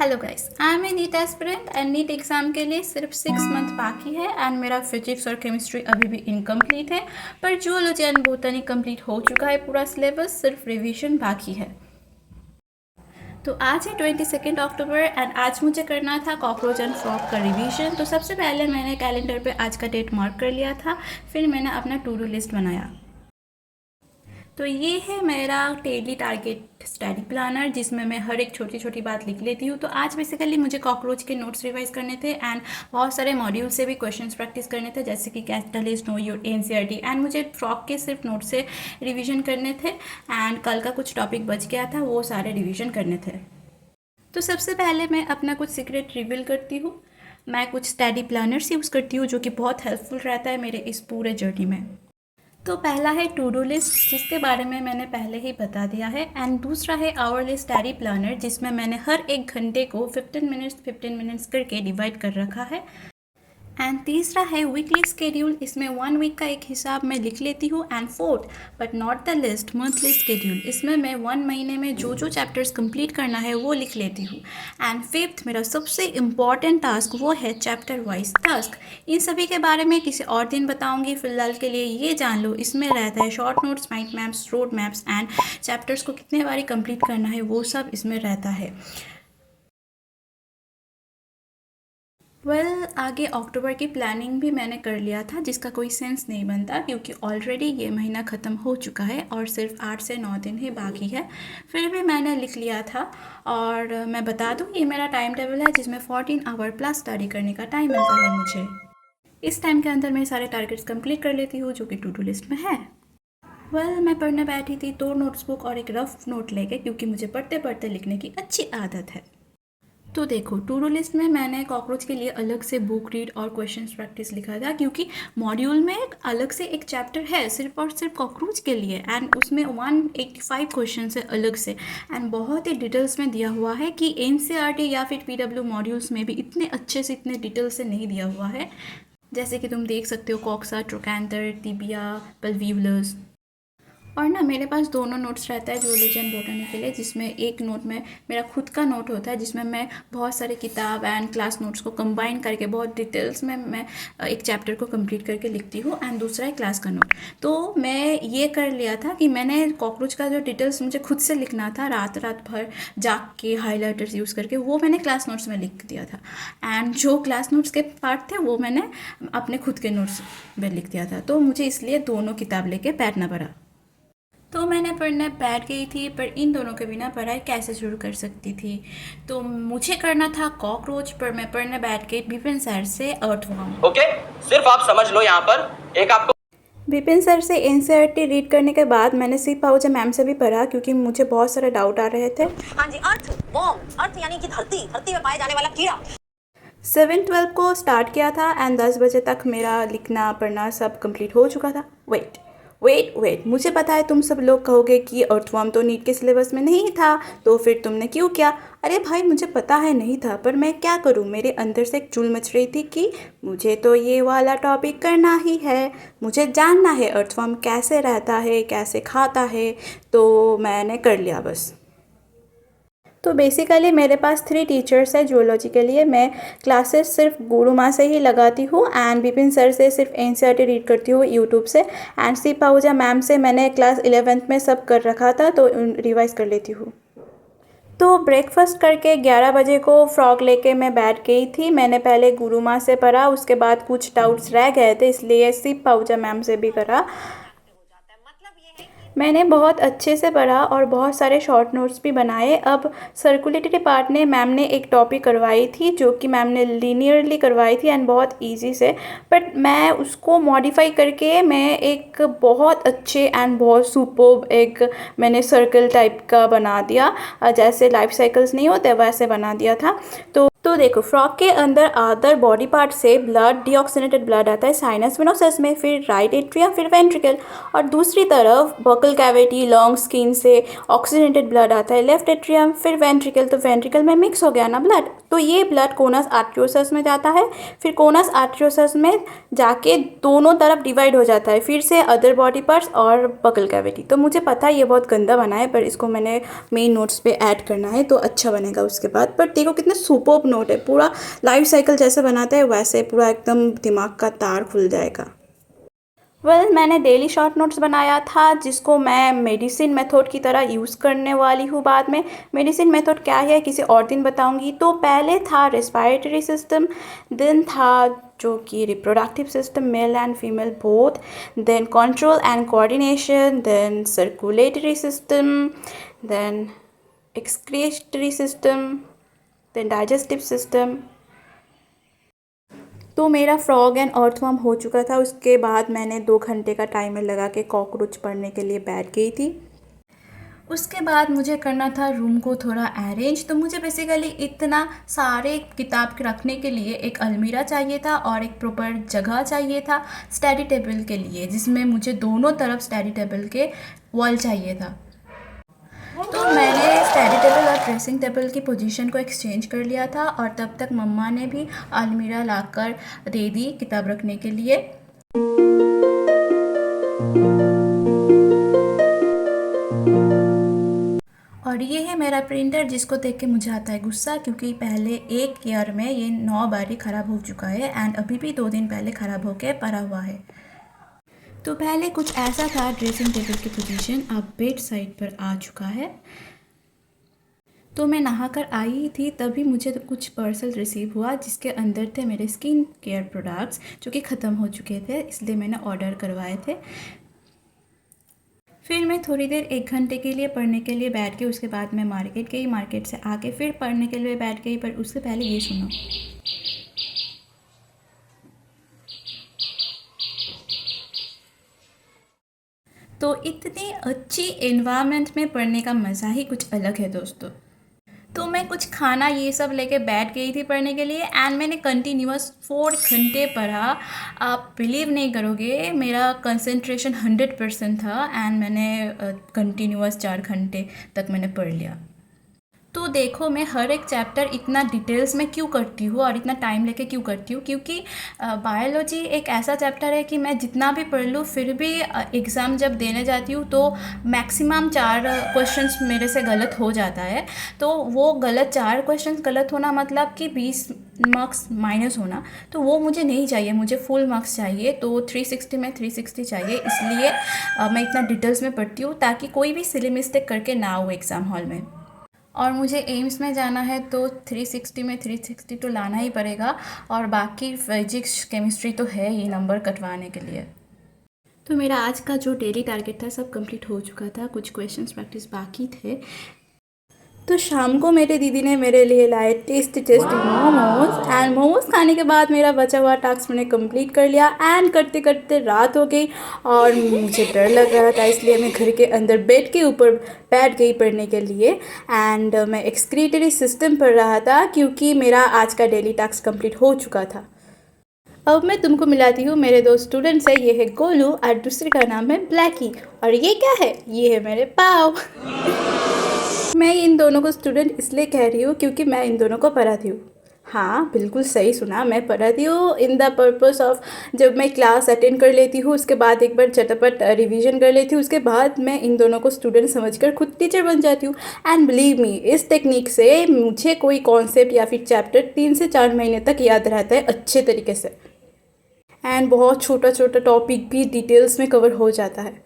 Hello guys, I am a NEET aspirant and NEET exam के लिए सिर्फ 6 month बाकी है एंड मेरा फिजिक्स और केमिस्ट्री अभी भी इनकम्प्लीट है। पर जूलॉजी एंड बोटनी कंप्लीट हो चुका है पूरा सिलेबस, सिर्फ रिवीजन बाकी है। तो आज है 22 अक्टूबर एंड आज मुझे करना था कॉकरोच एंड फ्रॉग का रिवीजन। तो सबसे पहले मैंने कैलेंडर पे आज का डेट मार्क कर लिया था, फिर मैंने अपना टू डू लिस्ट बनाया। तो ये है मेरा डेली टारगेट स्टडी प्लानर, जिसमें मैं हर एक छोटी छोटी बात लिख लेती हूँ। तो आज बेसिकली मुझे कॉकरोच के नोट्स रिवाइज करने थे एंड बहुत सारे मॉड्यूल से भी क्वेश्चंस प्रैक्टिस करने थे, जैसे कि catalyst, know your NCERT, and मुझे फ्रॉग के सिर्फ नोट से रिविजन करने थे एंड कल का कुछ टॉपिक बच गया था, वो सारे रिविजन करने थे। तो सबसे पहले मैं अपना कुछ सीक्रेट रिवील करती हूँ। मैं कुछ स्टडी प्लानर्स यूज़ करती हूँ जो कि बहुत हेल्पफुल रहता है मेरे इस पूरे जर्नी में। तो पहला है टू डू लिस्ट, जिसके बारे में मैंने पहले ही बता दिया है, एंड दूसरा है आवरली स्टडी प्लानर, जिसमें मैंने हर एक घंटे को 15 मिनट्स करके डिवाइड कर रखा है। एंड तीसरा है वीकली स्केड्यूल, इसमें 1 वीक का एक हिसाब मैं लिख लेती हूँ। And fourth but not the list, monthly schedule, इसमें मैं 1 महीने में जो जो चैप्टर्स कंप्लीट करना है वो लिख लेती हूँ। एंड फिफ्थ मेरा सबसे इम्पॉर्टेंट टास्क वो है चैप्टर वाइज टास्क। इन सभी के बारे में किसी और दिन बताऊँगी, फिलहाल के लिए ये जान लो इसमें रहता है short notes, mind maps, road maps and chapters को कितने बारी कंप्लीट करना है वो सब इसमें रहता है। आगे अक्टूबर की प्लानिंग भी मैंने कर लिया था, जिसका कोई सेंस नहीं बनता क्योंकि ऑलरेडी ये महीना ख़त्म हो चुका है और सिर्फ 8 से 9 दिन ही बाकी है। फिर भी मैंने लिख लिया था और मैं बता दूँ ये मेरा टाइम टेबल है, जिसमें 14 आवर प्लस स्टडी करने का टाइम मिलता है मुझे। इस टाइम के अंदर मैं सारे टारगेट्स कंप्लीट कर लेती हूँ जो कि टू डू लिस्ट में है। मैं पढ़ने बैठी थी तो नोट्स बुक और एक रफ नोट लेके, क्योंकि मुझे पढ़ते पढ़ते लिखने की अच्छी आदत है। तो देखो, टू डू लिस्ट में मैंने कॉकरोच के लिए अलग से बुक रीड और क्वेश्चंस प्रैक्टिस लिखा था, क्योंकि मॉड्यूल में एक अलग से एक चैप्टर है सिर्फ और सिर्फ कॉकरोच के लिए, एंड उसमें 185 क्वेश्चन है अलग से, एंड बहुत ही डिटेल्स में दिया हुआ है कि एनसीईआरटी या फिर पीडब्ल्यू मॉड्यूल्स में भी इतने अच्छे से इतने डिटेल से नहीं दिया हुआ है। जैसे कि तुम देख सकते हो कॉक्सा, ट्रोकैंथर, टिबिया, पल्वीवुलस। और ना मेरे पास दोनों नोट्स रहता है जूलॉजी एंड बॉटनी के लिए, जिसमें एक नोट में मेरा खुद का नोट होता है, जिसमें मैं बहुत सारे किताब एंड क्लास नोट्स को कंबाइन करके बहुत डिटेल्स में मैं एक चैप्टर को कंप्लीट करके लिखती हूँ, एंड दूसरा है क्लास का नोट। तो मैं ये कर लिया था कि मैंने कॉकरोच का जो डिटेल्स मुझे खुद से लिखना था रात भर जाग के हाईलाइटर्स यूज़ करके, वो मैंने क्लास नोट्स में लिख दिया था, एंड जो क्लास नोट्स के पार्ट थे वो मैंने अपने खुद के नोट्स में लिख दिया था। तो मुझे इसलिए दोनों किताब लेके बैठना पड़ा। तो मैंने पढ़ने बैठ गई थी, पर इन दोनों के बिना पढ़ाई कैसे शुरू कर सकती थी। तो मुझे करना था कॉकरोच, पर मैं पढ़ने बैठ गई विपिन सर से अर्थवर्म। ओके, सिर्फ आप समझ लो यहाँ पर एक आपको विपिन सर से एनसीईआरटी रीड करने के बाद मैंने सी पाहुजा मैम से भी पढ़ा, क्योंकि मुझे बहुत सारे डाउट आ रहे थे। हाँ जी, अर्थ यानी कि धरती में पाया जाने वाला कीड़ा। 7-12 को स्टार्ट किया था एंड 10 बजे तक मेरा लिखना पढ़ना सब कंप्लीट हो चुका था। वेट, मुझे पता है तुम सब लोग कहोगे कि अर्थवर्म तो नीट के सिलेबस में नहीं था, तो फिर तुमने क्यों किया। अरे भाई, मुझे पता है नहीं था, पर मैं क्या करूं, मेरे अंदर से एक चुल मच रही थी कि मुझे तो ये वाला टॉपिक करना ही है, मुझे जानना है अर्थवर्म कैसे रहता है, कैसे खाता है, तो मैंने कर लिया बस। तो बेसिकली मेरे पास 3 टीचर्स है जूलॉजी के लिए। मैं क्लासेस सिर्फ गुरु माँ से ही लगाती हूँ एंड विपिन सर से सिर्फ एनसीईआरटी रीड करती हूँ यूट्यूब से, एंड सी पाहुजा मैम से मैंने क्लास 11th में सब कर रखा था तो रिवाइज कर लेती हूँ। तो ब्रेकफास्ट करके 11 बजे को फ्रॉग लेके मैं बैठ गई थी। मैंने पहले गुरु माँ से पढ़ा, उसके बाद कुछ डाउट्स रह गए थे इसलिए सी पाहुजा मैम से भी करा। मैंने बहुत अच्छे से पढ़ा और बहुत सारे शॉर्ट नोट्स भी बनाए। अब सर्कुलेटरी पार्ट ने मैम ने एक टॉपिक करवाई थी जो कि मैम ने लीनियरली करवाई थी एंड बहुत इजी से, बट मैं उसको मॉडिफाई करके मैं एक बहुत अच्छे एंड बहुत सुपर्ब एक मैंने सर्कल टाइप का बना दिया, जैसे लाइफ साइकिल्स नहीं होते वैसे बना दिया था। तो तो देखो, फ्रॉग के अंदर अदर बॉडी पार्ट से ब्लड, डीऑक्सीनेटेड ब्लड आता है साइनस वेनोसस में, फिर राइट एट्रियम, फिर वेंट्रिकल। और दूसरी तरफ बकल कैविटी, लंग, स्किन से ऑक्सीजनेटेड ब्लड आता है लेफ्ट एट्रियम, फिर वेंट्रिकल। तो वेंट्रिकल में मिक्स हो गया ना ब्लड, तो ये ब्लड कोनस आर्टरियोसस में जाता है, फिर कोनस आर्टरियोसस में जाके दोनों तरफ डिवाइड हो जाता है फिर से अदर बॉडी पार्ट्स और बकल कैविटी। तो मुझे पता है ये बहुत गंदा बना है, पर इसको मैंने मेन नोट्स पे ऐड करना है तो अच्छा बनेगा उसके बाद। पर देखो कितना सुपर्ब नोट है, पूरा लाइफ साइकिल जैसे बनाते हैं वैसे पूरा एकदम दिमाग का तार खुल जाएगा। मैंने डेली शॉर्ट नोट्स बनाया था जिसको मैं मेडिसिन मेथड की तरह यूज़ करने वाली हूँ बाद में। मेडिसिन मेथड क्या है किसी और दिन बताऊँगी। तो पहले था रेस्पिरेटरी सिस्टम, देन था जो कि reproductive system, male and female both, then control and coordination, then circulatory system, then excretory system, then digestive system. तो मेरा फ्रॉग एंड अर्थवर्म हो चुका था। उसके बाद मैंने 2 घंटे का टाइमर लगा के कॉकरोच पढ़ने के लिए बैठ गई थी। उसके बाद मुझे करना था रूम को थोड़ा अरेंज। तो मुझे बेसिकली इतना सारे किताब रखने के लिए एक अलमीरा चाहिए था और एक प्रॉपर जगह चाहिए था स्टडी टेबल के लिए, जिसमें मुझे दोनों तरफ स्टडी टेबल के वॉल चाहिए था। तो मैंने स्टडी टेबल और ड्रेसिंग टेबल की पोजीशन को एक्सचेंज कर लिया था और तब तक मम्मा ने भी अलमीरा लाकर दे दी किताब रखने के लिए। और ये है मेरा प्रिंटर जिसको देख के मुझे आता है गुस्सा, क्योंकि पहले एक ईयर में ये 9 बार ख़राब हो चुका है एंड अभी भी 2 दिन पहले ख़राब होके पड़ा हुआ है। तो पहले कुछ ऐसा था ड्रेसिंग टेबल की पोजीशन, अब बेड साइड पर आ चुका है। तो मैं नहाकर आई थी तभी मुझे कुछ पार्सल रिसीव हुआ जिसके अंदर थे मेरे स्किन केयर प्रोडक्ट्स जो कि ख़त्म हो चुके थे, इसलिए मैंने ऑर्डर करवाए थे। फिर मैं थोड़ी देर 1 घंटे के लिए पढ़ने के लिए बैठ गई। उसके बाद मैं मार्केट गई, मार्केट से आके फिर पढ़ने के लिए बैठ गई। पर उससे पहले ये सुनो। तो इतनी अच्छी एनवायरनमेंट में पढ़ने का मज़ा ही कुछ अलग है दोस्तों। तो मैं कुछ खाना ये सब लेके बैठ गई थी पढ़ने के लिए एंड मैंने कंटिन्यूअस 4 घंटे पढ़ा। आप बिलीव नहीं करोगे, मेरा कंसंट्रेशन 100% था एंड मैंने कंटिन्यूअस 4 घंटे तक मैंने पढ़ लिया। तो देखो मैं हर एक चैप्टर इतना डिटेल्स में क्यों करती हूँ और इतना टाइम लेके क्यों करती हूँ, क्योंकि बायोलॉजी एक ऐसा चैप्टर है कि मैं जितना भी पढ़ लूँ फिर भी एग्ज़ाम जब देने जाती हूँ तो मैक्सिमम 4 क्वेश्चंस मेरे से गलत हो जाता है। तो वो गलत 4 क्वेश्चंस गलत होना मतलब कि 20 मार्क्स माइनस होना, तो वो मुझे नहीं चाहिए, मुझे फुल मार्क्स चाहिए। तो 360 में 360 चाहिए, इसलिए मैं इतना डिटेल्स में पढ़ती हूँ ताकि कोई भी सिली मिस्टेक करके ना हो एग्ज़ाम हॉल में। और मुझे एम्स में जाना है तो 360 में 360 तो लाना ही पड़ेगा, और बाकी फिजिक्स केमिस्ट्री तो है ही नंबर कटवाने के लिए। तो मेरा आज का जो डेली टारगेट था सब कंप्लीट हो चुका था, कुछ क्वेश्चंस प्रैक्टिस बाकी थे। तो शाम को मेरे दीदी ने मेरे लिए लाए टेस्टी मोमोज एंड मोमोज खाने के बाद मेरा बचा हुआ टास्क मैंने कंप्लीट कर लिया एंड करते करते रात हो गई और मुझे डर लग रहा था, इसलिए मैं घर के अंदर बेड के ऊपर बैठ गई पढ़ने के लिए एंड मैं एक्सक्रीटरी सिस्टम पढ़ रहा था क्योंकि मेरा आज का डेली टास्क कंप्लीट हो चुका था। अब मैं तुमको मिलाती हूँ मेरे 2 स्टूडेंट्स हैं, ये है गोलू और दूसरे का नाम है ब्लैकी। और ये क्या है? ये है मेरे पाव। मैं इन दोनों को स्टूडेंट इसलिए कह रही हूँ क्योंकि मैं इन दोनों को पढ़ाती हूँ। हाँ बिल्कुल सही सुना, मैं पढ़ाती हूँ इन द पर्पस ऑफ जब मैं क्लास अटेंड कर लेती हूँ उसके बाद एक बार चटपट रिवीजन कर लेती हूँ, उसके बाद मैं इन दोनों को स्टूडेंट समझकर खुद टीचर बन जाती हूँ। एंड बिलीव मी, इस टेक्निक से मुझे कोई कॉन्सेप्ट या फिर चैप्टर 3 से 4 महीने तक याद रहता है अच्छे तरीके से एंड बहुत छोटा छोटा टॉपिक भी डिटेल्स में कवर हो जाता है।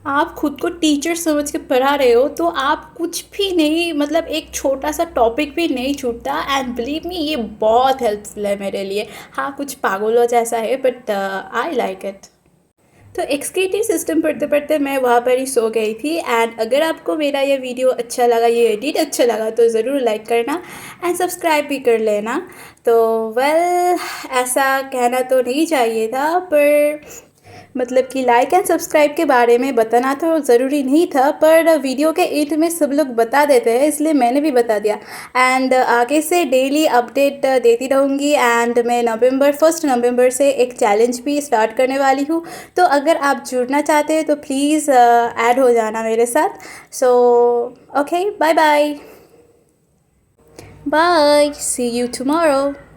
आप खुद को टीचर समझ के पढ़ा रहे हो तो आप कुछ भी नहीं, मतलब एक छोटा सा टॉपिक भी नहीं छूटता एंड बिलीव मी ये बहुत हेल्पफुल है मेरे लिए। हाँ कुछ पागलों जैसा है बट आई लाइक इट। तो एक्सक्रीटरी सिस्टम पढ़ते पढ़ते मैं वहाँ पर ही सो गई थी एंड अगर आपको मेरा ये वीडियो अच्छा लगा, ये एडिट अच्छा लगा तो ज़रूर लाइक करना एंड सब्सक्राइब भी कर लेना। तो ऐसा कहना तो नहीं चाहिए था पर मतलब कि लाइक एंड सब्सक्राइब के बारे में बताना तो ज़रूरी नहीं था, पर वीडियो के एंड में सब लोग बता देते हैं, इसलिए मैंने भी बता दिया। एंड आगे से डेली अपडेट देती रहूँगी। एंड मैं 1 नवंबर से एक चैलेंज भी स्टार्ट करने वाली हूँ, तो अगर आप जुड़ना चाहते हैं तो प्लीज़ ऐड हो जाना मेरे साथ। So okay, bye bye, see you tomorrow.